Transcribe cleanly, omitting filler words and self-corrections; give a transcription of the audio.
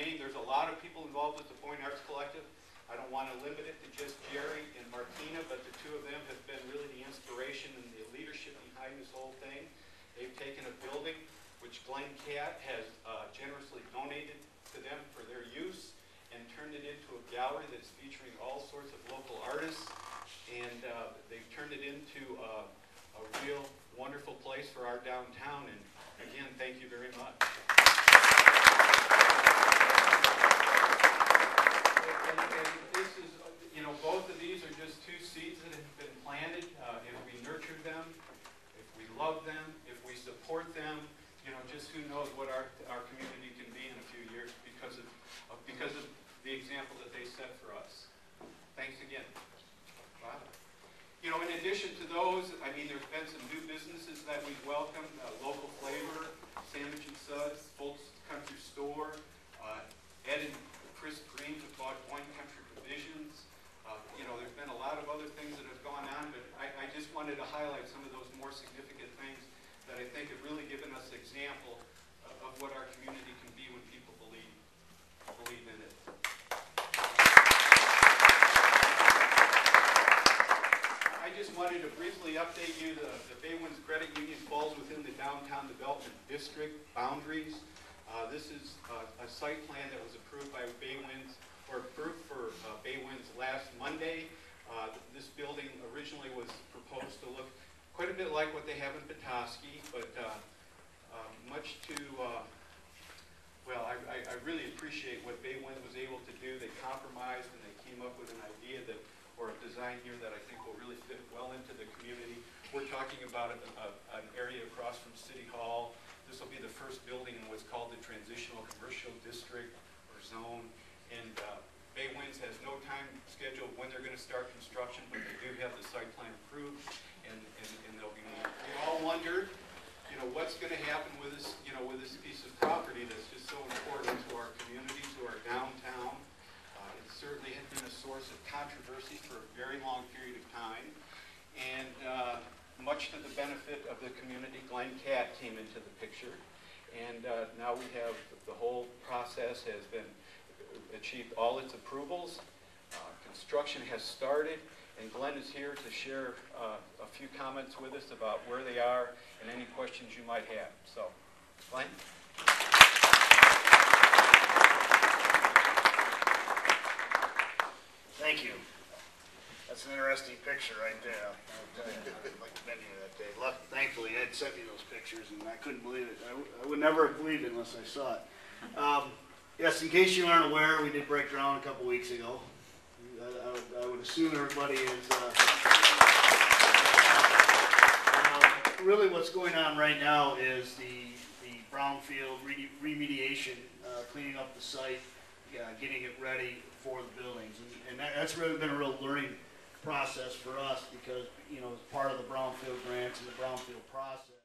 name. There's a lot of people involved with the Point Arts Collective. I don't want to limit it to just Jerry and Martina, but the two of them have been really the inspiration and the leadership behind this whole thing. They've taken a building which Glenn Catt has generously donated to them for their use and turned it into a gallery that's featuring all sorts of local artists. And they've turned it into a real wonderful place for our downtown. And again, thank you very much. And this is, you know, both of these are just two seeds that have been planted. If we nurture them, if we love them, if we support them, you know, just who knows what our community can be in a few years because of the example that they set for us. Thanks again. Wow. You know, in addition to those, I mean, there's been some new businesses that we've welcomed. Local Flavor, Sandwich and Suds, Folks Country Store, Ed and Chris Green have bought Wine Country Provisions. You know, there's been a lot of other things that have gone on, but I just wanted to highlight some of those more significant things that I think have really given us an example of what our community can be when people believe in it. I just wanted to briefly update you. The Bay Winds Credit Union falls within the Downtown Development District boundaries. This is a site plan that was approved by Bay Winds, or approved for Bay Winds last Monday. This building originally was proposed to look quite a bit like what they have in Petoskey, but much to, well, I really appreciate what Bay Winds was able to do. They compromised and they came up with an idea that, or a design here that I think will really fit well into the community. We're talking about an area across from City Hall. This will be the first building in what's called the Transitional Commercial District or Zone. And Bay Winds has no time schedule when they're going to start construction, but they do have the site plan approved, and they'll be moving. We all wondered, you know, what's going to happen with this, you know, with this piece of property that's just so important to our community, to our downtown. It certainly had been a source of controversy for a very long period of time, and much to the benefit of the community, Glenn Catt came into the picture, and now we have the whole process has been achieved all its approvals. Construction has started, and Glenn is here to share a few comments with us about where they are and any questions you might have. So, Glenn? Thank you. That's an interesting picture right there. I'll tell you, I'd like to been here that day. Thankfully, Ed sent me those pictures, and I couldn't believe it. I would never have believed it unless I saw it. Yes, in case you aren't aware, we did break ground a couple weeks ago. I would assume everybody is. Really, what's going on right now is the brownfield remediation, cleaning up the site, getting it ready for the buildings, and that's really been a real learning process for us because, you know, as part of the brownfield grants and the brownfield process.